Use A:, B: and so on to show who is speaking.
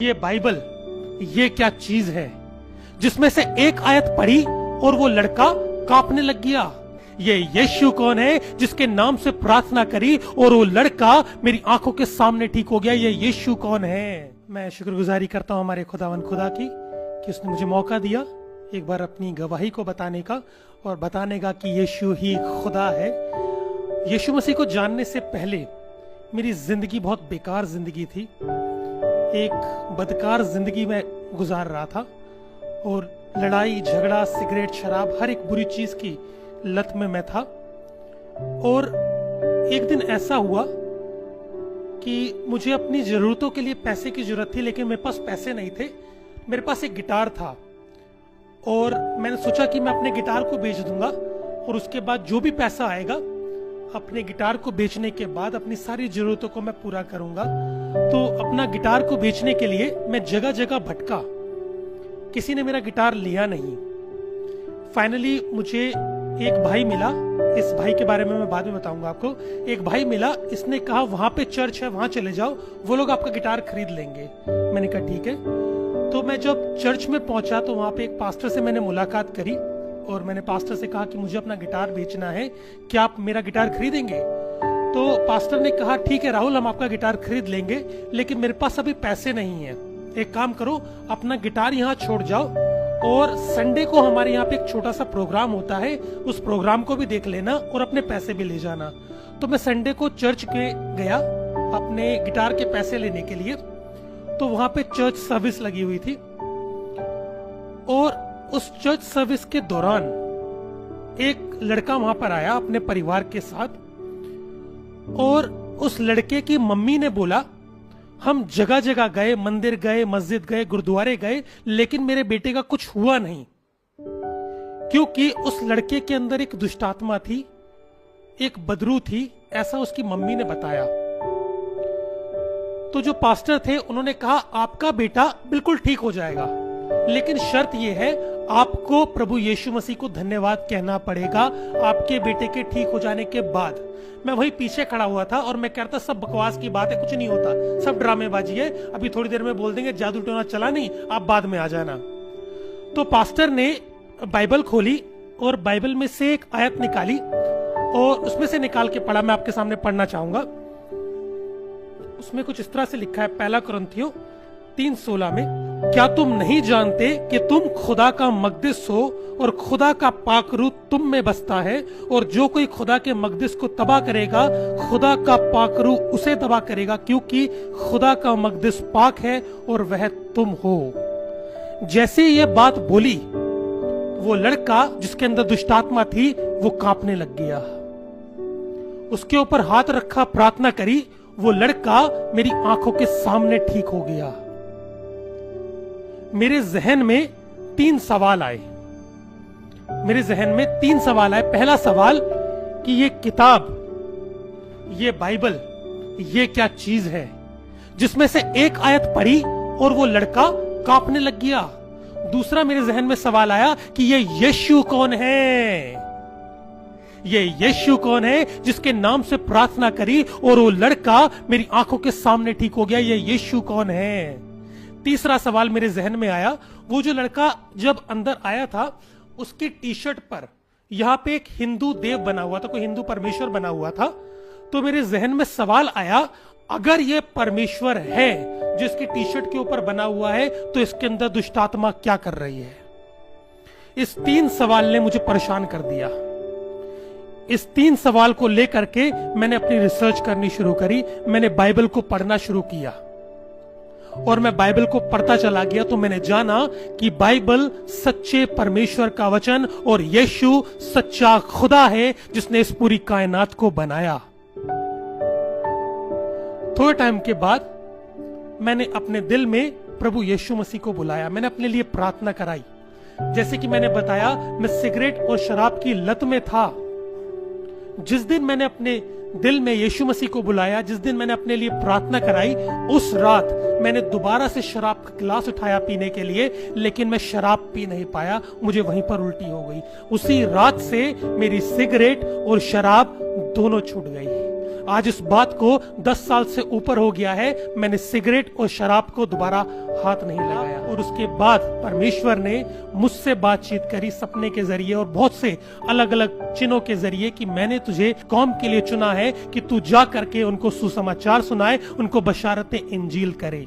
A: ये बाइबल, ये क्या चीज है जिसमें से एक आयत पढ़ी और वो लड़का कांपने लग गया। ये यीशु कौन है जिसके नाम से प्रार्थना करी और वो लड़का मेरी आंखों के सामने ठीक हो गया। ये यीशु कौन है? मैं शुक्रगुजारी करता हूँ हमारे खुदावन खुदा की कि उसने मुझे मौका दिया एक बार अपनी गवाही को बताने का और बताने का कि यीशु ही खुदा है। यीशु मसीह को जानने से पहले मेरी जिंदगी बहुत बेकार जिंदगी थी, एक बदकार जिंदगी में गुजार रहा था और लड़ाई झगड़ा सिगरेट शराब हर एक बुरी चीज की लत में मैं था। और एक दिन ऐसा हुआ कि मुझे अपनी जरूरतों के लिए पैसे की जरूरत थी, लेकिन मेरे पास पैसे नहीं थे। मेरे पास एक गिटार था और मैंने सोचा कि मैं अपने गिटार को बेच दूंगा और उसके बाद जो भी पैसा आएगा अपने गिटार को बेचने के बाद अपनी सारी जरूरतों को मैं पूरा करूंगा। तो अपना गिटार को बेचने के लिए मैं जगह जगह भटका, किसी ने मेरा गिटार लिया नहीं। फाइनली मुझे एक भाई मिला, इस भाई के बारे में मैं बाद में बताऊंगा आपको। एक भाई मिला, इसने कहा वहां पे चर्च है, वहां चले जाओ, वो लोग आपका गिटार खरीद लेंगे। मैंने कहा ठीक है। तो मैं जब चर्च में पहुंचा तो वहां पे एक पास्टर से मैंने मुलाकात करी और मैंने पास्टर से कहा कि मुझे अपना गिटार बेचना है, क्या आप मेरा गिटार खरीदेंगे? तो पास्टर ने कहा ठीक है राहुल, हम आपका गिटार खरीद लेंगे, लेकिन मेरे पास अभी पैसे नहीं है। एक काम करो, अपना गिटार यहाँ छोड़ जाओ और संडे को हमारे यहाँ पे एक छोटा सा प्रोग्राम होता है, उस प्रोग्राम को भी देख लेना और अपने पैसे भी ले जाना। तो मैं संडे को चर्च के गया अपने गिटार के पैसे लेने के लिए। तो वहां पे चर्च सर्विस लगी हुई थी और उस चर्च सर्विस के दौरान एक लड़का वहां पर आया अपने परिवार के साथ और उस लड़के की मम्मी ने बोला हम जगह जगह गए, मंदिर गए, मस्जिद गए, गुरुद्वारे गए, लेकिन मेरे बेटे का कुछ हुआ नहीं, क्योंकि उस लड़के के अंदर एक दुष्टात्मा थी, एक बदरू थी, ऐसा उसकी मम्मी ने बताया। तो जो पास्टर थे उन्होंने कहा आपका बेटा बिल्कुल ठीक हो जाएगा, लेकिन शर्त यह है आपको प्रभु यीशु मसीह को धन्यवाद कहना पड़ेगा आपके बेटे के ठीक हो जाने के बाद। मैं वही पीछे खड़ा हुआ था और मैं कहता सब बकवास की बात है, कुछ नहीं होता, सब ड्रामेबाजी है, अभी थोड़ी देर में बोल देंगे जादू टोना चला नहीं, आप बाद में आ जाना। तो पास्टर ने बाइबल खोली और बाइबल में से एक आयत निकाली और उसमें से निकाल के पढ़ा, मैं आपके सामने पढ़ना चाहूंगा। उसमें कुछ इस तरह से लिखा है, पहला कुरिन्थियों 3:16 में, क्या तुम नहीं जानते कि तुम खुदा का मकदस हो और खुदा का पाक रूह तुम में बसता है, और जो कोई खुदा के मकदस को तबाह करेगा खुदा का पाक रूह उसे तबाह करेगा, क्योंकि खुदा का मकदस पाक है और वह तुम हो। जैसे ये बात बोली वो लड़का जिसके अंदर दुष्टात्मा थी वो कांपने लग गया। उसके ऊपर हाथ रखा, प्रार्थना करी, वो लड़का मेरी आंखों के सामने ठीक हो गया। मेरे जहन में 3 सवाल आए, पहला सवाल कि ये किताब, ये बाइबल, ये क्या चीज है जिसमें से एक आयत पढ़ी और वो लड़का कांपने लग गया। दूसरा मेरे जहन में सवाल आया कि ये यीशु कौन है? ये यीशु कौन है जिसके नाम से प्रार्थना करी और वो लड़का मेरी आंखों के सामने ठीक हो गया? ये यीशु कौन है? तीसरा सवाल मेरे जहन में आया, वो जो लड़का जब अंदर आया था उसकी टी शर्ट पर यहां पे एक हिंदू देव बना हुआ था, कोई हिंदू परमेश्वर बना हुआ था। तो मेरे जहन में सवाल आया, अगर ये परमेश्वर है जो इसकी टी शर्ट के ऊपर बना हुआ है तो इसके अंदर दुष्टात्मा क्या कर रही है? इस 3 सवाल ने मुझे परेशान कर दिया। इस 3 सवाल को लेकर के मैंने अपनी रिसर्च करनी शुरू करी, मैंने बाइबल को पढ़ना शुरू किया और मैं बाइबल को पढ़ता चला गया तो मैंने जाना कि बाइबल सच्चे परमेश्वर का वचन और यीशु सच्चा खुदा है जिसने इस पूरी कायनात को बनाया। थोड़े टाइम के बाद मैंने अपने दिल में प्रभु यीशु मसीह को बुलाया, मैंने अपने लिए प्रार्थना कराई। जैसे कि मैंने बताया मैं सिगरेट और शराब की लत में था। जिस दिन मैंने अपने दिल में यीशु मसीह को बुलाया, जिस दिन मैंने अपने लिए प्रार्थना कराई, उस रात मैंने दोबारा से शराब का गिलास उठाया पीने के लिए, लेकिन मैं शराब पी नहीं पाया, मुझे वहीं पर उल्टी हो गई। उसी रात से मेरी सिगरेट और शराब दोनों छूट गई। आज इस बात को 10 साल से ऊपर हो गया है, मैंने सिगरेट और शराब को दोबारा हाथ नहीं लगाया। और उसके बाद परमेश्वर ने मुझसे बातचीत करी सपने के जरिए और बहुत से अलग अलग चिन्हों के जरिए कि मैंने तुझे कौम के लिए चुना है कि तू जा करके उनको सुसमाचार सुनाए, उनको बशारत इंजील करे।